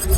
Hey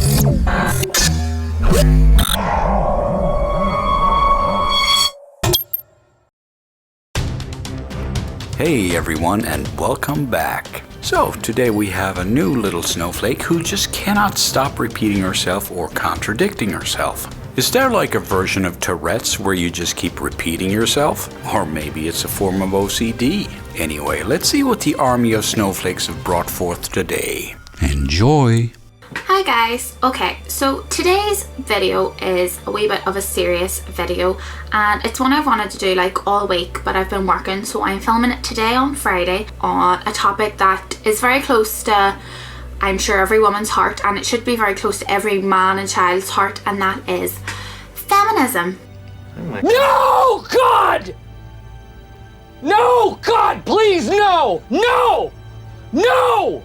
everyone, and welcome back. So today we have a new little snowflake who just cannot stop repeating herself or contradicting herself. Is there like a version of Tourette's where you just keep repeating yourself? Or maybe it's a form of OCD. Anyway, let's see what the army of snowflakes have brought forth today. Enjoy! Hi guys. Okay, so today's video is a wee bit of a serious video, and it's one I've wanted to do like all week, but I've been working, so I'm filming it today on Friday on a topic that is very close to, I'm sure, every woman's heart, and it should be very close to every man and child's heart, and that is feminism. No, God! No, God, please, no! No! No!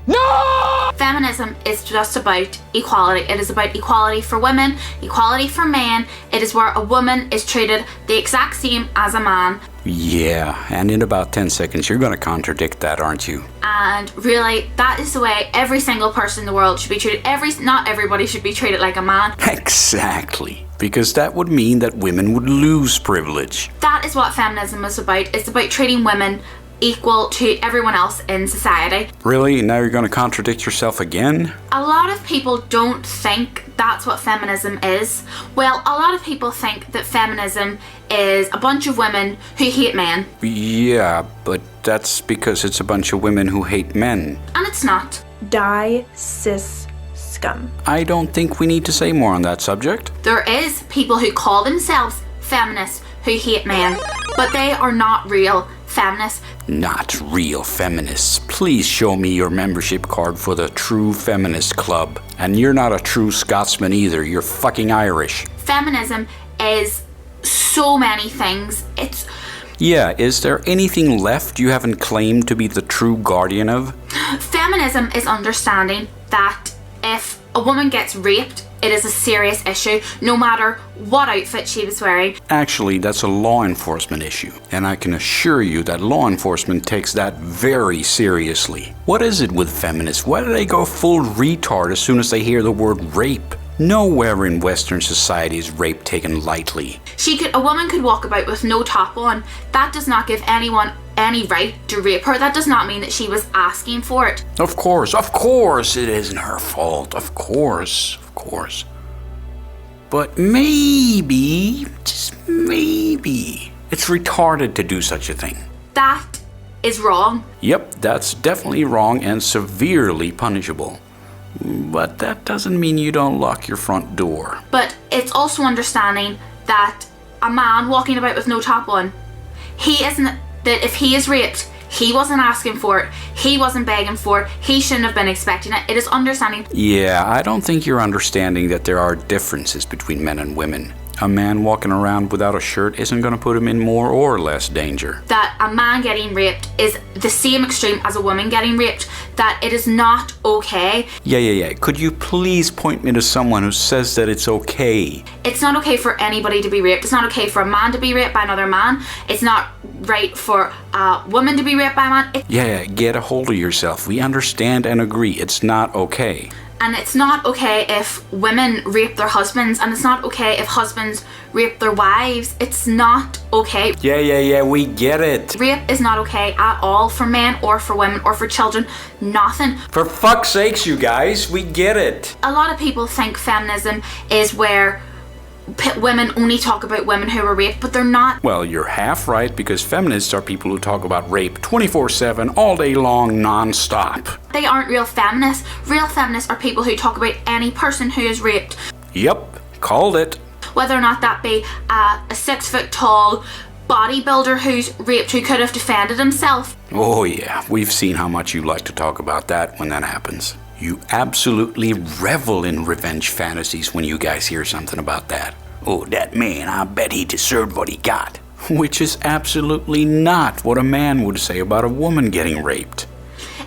No! Feminism is just about equality. It is about equality for women, equality for men. It is where a woman is treated the exact same as a man. Yeah, and in about 10 seconds you're going to contradict that, aren't you? And really, that is the way every single person in the world should be treated. Not everybody should be treated like a man. Exactly. Because that would mean that women would lose privilege. That is what feminism is about. It's about treating women equal to everyone else in society. Really? Now you're going to contradict yourself again? A lot of people don't think that's what feminism is. Well, a lot of people think that feminism is a bunch of women who hate men. Yeah, but that's because it's a bunch of women who hate men. And it's not. Die, cis, scum. I don't think we need to say more on that subject. There is people who call themselves feminists who hate men, but they are not real feminists. Not real feminists. Please show me your membership card for the True Feminist Club. And you're not a true Scotsman either. You're fucking Irish. Feminism is so many things. Yeah, is there anything left you haven't claimed to be the true guardian of? Feminism is understanding that if a woman gets raped, it is a serious issue, no matter what outfit she was wearing. Actually, that's a law enforcement issue, and I can assure you that law enforcement takes that very seriously. What is it with feminists? Why do they go full retard as soon as they hear the word rape? Nowhere in Western society is rape taken lightly. A woman could walk about with no top on. That does not give anyone any right to rape her. That does not mean that she was asking for it. Of course, it isn't her fault. Of course. But maybe, just maybe, it's retarded to do such a thing. That is wrong. Yep, that's definitely wrong and severely punishable. But that doesn't mean you don't lock your front door. But it's also understanding that a man walking about with no top on, that if he is raped, he wasn't asking for it, he wasn't begging for it, he shouldn't have been expecting it. It is understanding. Yeah, I don't think you're understanding that there are differences between men and women. A man walking around without a shirt isn't going to put him in more or less danger. That a man getting raped is the same extreme as a woman getting raped. That it is not okay. Yeah. Could you please point me to someone who says that it's okay? It's not okay for anybody to be raped. It's not okay for a man to be raped by another man. It's not right for a woman to be raped by a man. Yeah, get a hold of yourself. We understand and agree. It's not okay. And it's not okay if women rape their husbands, and it's not okay if husbands rape their wives. It's not okay. Yeah, we get it. Rape is not okay at all for men or for women or for children. Nothing. For fuck's sakes, you guys, we get it. A lot of people think feminism is where women only talk about women who were raped, but they're not. Well, you're half right, because feminists are people who talk about rape 24/7, all day long, non-stop. They aren't real feminists. Real feminists are people who talk about any person who is raped. Yep, called it. Whether or not that be a 6 foot tall bodybuilder who's raped who could have defended himself. Oh yeah, we've seen how much you like to talk about that when that happens. You absolutely revel in revenge fantasies when you guys hear something about that. Oh, that man, I bet he deserved what he got. Which is absolutely not what a man would say about a woman getting raped.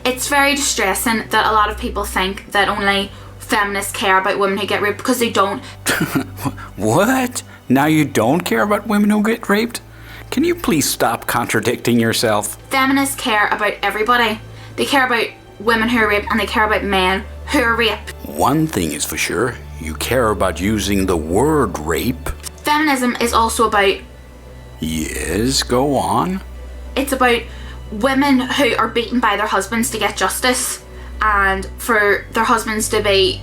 It's very distressing that a lot of people think that only feminists care about women who get raped, because they don't. What? Now you don't care about women who get raped? Can you please stop contradicting yourself? Feminists care about everybody. They care about women who are raped, and they care about men who are raped. One thing is for sure, you care about using the word rape. Feminism is also about... Yes, go on. It's about women who are beaten by their husbands to get justice, and for their husbands to be,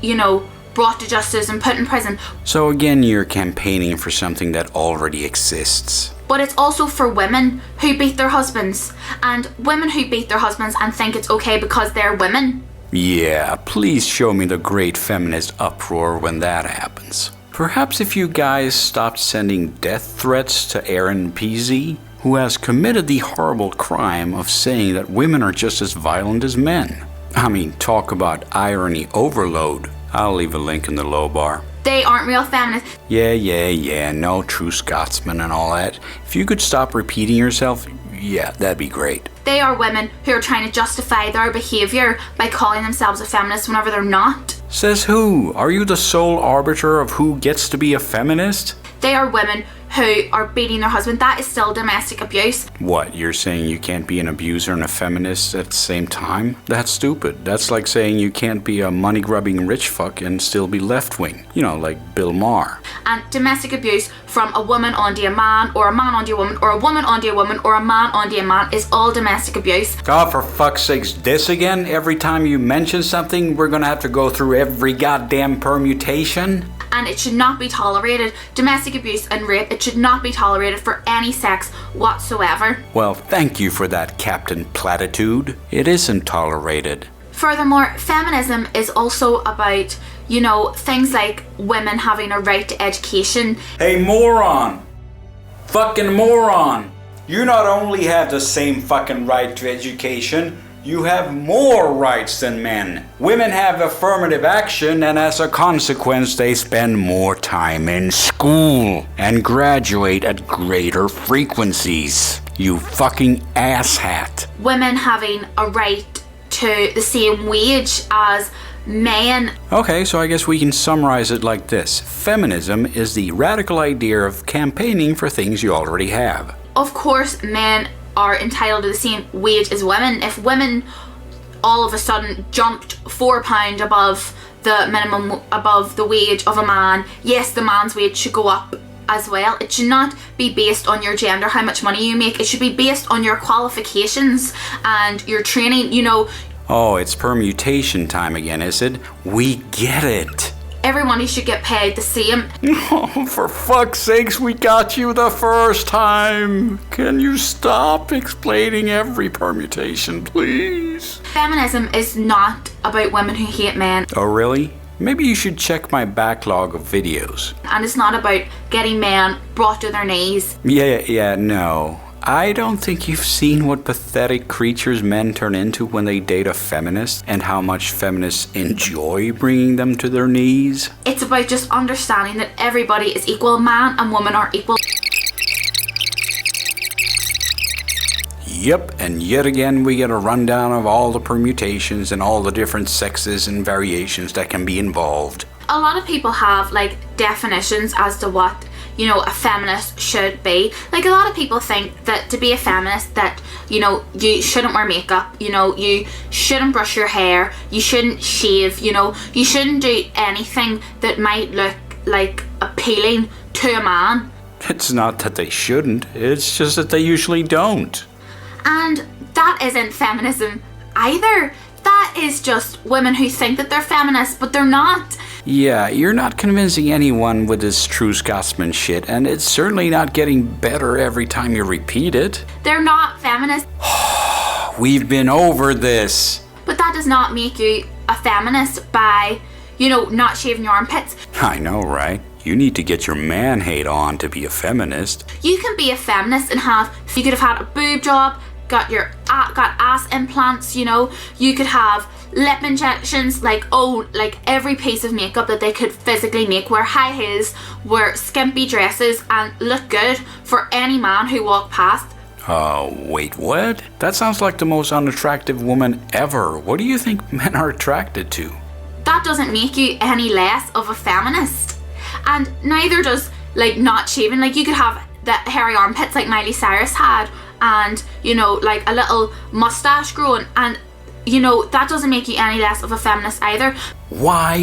brought to justice and put in prison. So again, you're campaigning for something that already exists. But it's also for women who beat their husbands, and women who beat their husbands and think it's okay because they're women. Yeah, please show me the great feminist uproar when that happens. Perhaps if you guys stopped sending death threats to Aaron PZ, who has committed the horrible crime of saying that women are just as violent as men. I mean, talk about irony overload. I'll leave a link in the low bar. They aren't real feminists. Yeah, no true Scotsman and all that. If you could stop repeating yourself, yeah, that'd be great. They are women who are trying to justify their behaviour by calling themselves a feminist whenever they're not. Says who? Are you the sole arbiter of who gets to be a feminist? They are women who are beating their husband. That is still domestic abuse. What, you're saying you can't be an abuser and a feminist at the same time? That's stupid. That's like saying you can't be a money-grubbing rich fuck and still be left-wing. Like Bill Maher. And domestic abuse from a woman onto a man, or a man onto a woman, or a woman onto a woman, or a man onto a man is all domestic abuse. God, for fuck's sakes, this again? Every time you mention something, we're gonna have to go through every goddamn permutation? And it should not be tolerated. Domestic abuse and rape, it should not be tolerated for any sex whatsoever. Well, thank you for that, Captain Platitude. It isn't tolerated. Furthermore, feminism is also about, things like women having a right to education. Hey, moron! Fucking moron! You not only have the same fucking right to education, you have more rights than men. Women have affirmative action, and as a consequence, they spend more time in school and graduate at greater frequencies. You fucking asshat. Women having a right to the same wage as men. Okay, so I guess we can summarize it like this. Feminism is the radical idea of campaigning for things you already have. Of course, men are entitled to the same wage as women. If women all of a sudden jumped £4 above the minimum, above the wage of a man, yes, the man's wage should go up as well. It should not be based on your gender, how much money you make. It should be based on your qualifications and your training, Oh, it's permutation time again, is it? We get it. Everybody should get paid the same. Oh, for fuck's sakes, we got you the first time. Can you stop explaining every permutation, please? Feminism is not about women who hate men. Oh, really? Maybe you should check my backlog of videos. And it's not about getting men brought to their knees. Yeah, no. I don't think you've seen what pathetic creatures men turn into when they date a feminist, and how much feminists enjoy bringing them to their knees. It's about just understanding that everybody is equal. Man and woman are equal. Yep, and yet again we get a rundown of all the permutations and all the different sexes and variations that can be involved. A lot of people have definitions as to what a feminist should be. A lot of people think that to be a feminist, that you shouldn't wear makeup, you shouldn't brush your hair, you shouldn't shave, you shouldn't do anything that might look appealing to a man. It's not that they shouldn't, it's just that they usually don't. And that isn't feminism either. That is just women who think that they're feminists, but they're not. Yeah, you're not convincing anyone with this true Scotsman shit, and it's certainly not getting better every time you repeat it. They're not feminists. We've been over this. But that does not make you a feminist by, not shaving your armpits. I know, right? You need to get your man hate on to be a feminist. You can be a feminist and you could have had a boob job, got ass implants, you could have lip injections, every piece of makeup that they could physically make, wear high heels, wear skimpy dresses and look good for any man who walked past. Wait, what? That sounds like the most unattractive woman ever. What do you think men are attracted to? That doesn't make you any less of a feminist. And neither does not shaving. You could have the hairy armpits like Miley Cyrus had, and a little mustache growing, and you know, that doesn't make you any less of a feminist either. Why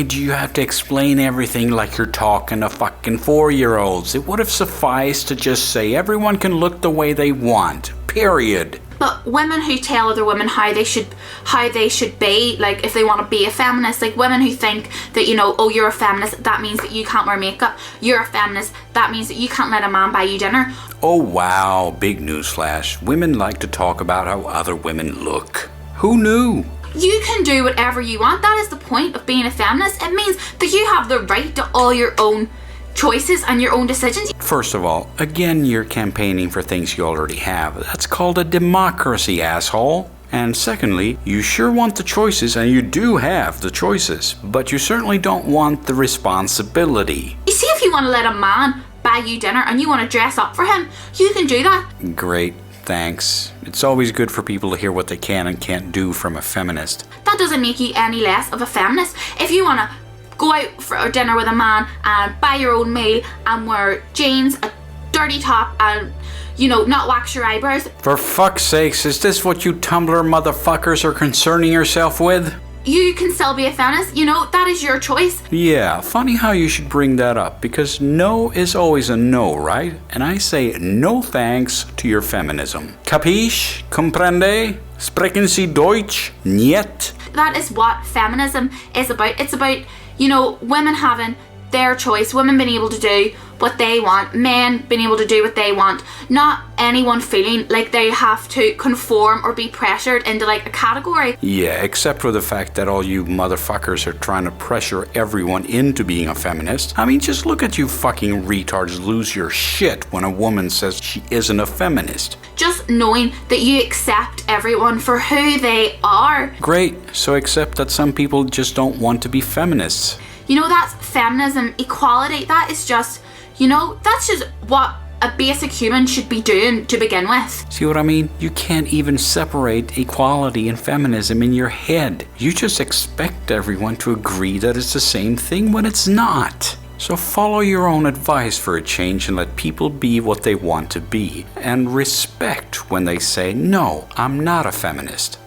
do you have to explain everything like you're talking to fucking 4-year-olds? It would have sufficed to just say everyone can look the way they want, period. But women who tell other women how they should be, like if they want to be a feminist, like women who think that, you know, oh, you're a feminist, that means that you can't wear makeup. You're a feminist, that means that you can't let a man buy you dinner. Oh wow, big newsflash. Women like to talk about how other women look. Who knew? You can do whatever you want. That is the point of being a feminist. It means that you have the right to all your own choices and your own decisions. First of all, again, you're campaigning for things you already have. That's called a democracy, asshole. And secondly, you sure want the choices, and you do have the choices, but you certainly don't want the responsibility. You see, if you want to let a man buy you dinner and you want to dress up for him, you can do that. Great, thanks. It's always good for people to hear what they can and can't do from a feminist. That doesn't make you any less of a feminist. If you want to go out for a dinner with a man and buy your own meal and wear jeans, a dirty top, and, you know, not wax your eyebrows. For fuck's sakes, is this what you Tumblr motherfuckers are concerning yourself with? You can still be a feminist, you know, that is your choice. Yeah, funny how you should bring that up, because no is always a no, right? And I say no thanks to your feminism. Capiche? Comprende? Sprechen Sie Deutsch? Niet? That is what feminism is about. It's about, you know, women having their choice, women being able to do what they want, men being able to do what they want, not anyone feeling like they have to conform or be pressured into like a category. Yeah, except for the fact that all you motherfuckers are trying to pressure everyone into being a feminist. I mean, just look at you fucking retards lose your shit when a woman says she isn't a feminist. Just knowing that you accept everyone for who they are. Great, so accept that some people just don't want to be feminists. You know, that's feminism, equality, that is just, you know, that's just what a basic human should be doing to begin with. See what I mean? You can't even separate equality and feminism in your head. You just expect everyone to agree that it's the same thing when it's not. So follow your own advice for a change and let people be what they want to be. And respect when they say, no, I'm not a feminist.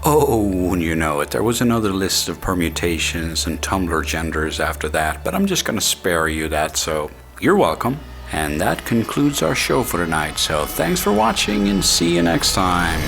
Oh, you know it. There was another list of permutations and Tumblr genders after that, but I'm just going to spare you that, so you're welcome. And that concludes our show for tonight, so thanks for watching and see you next time.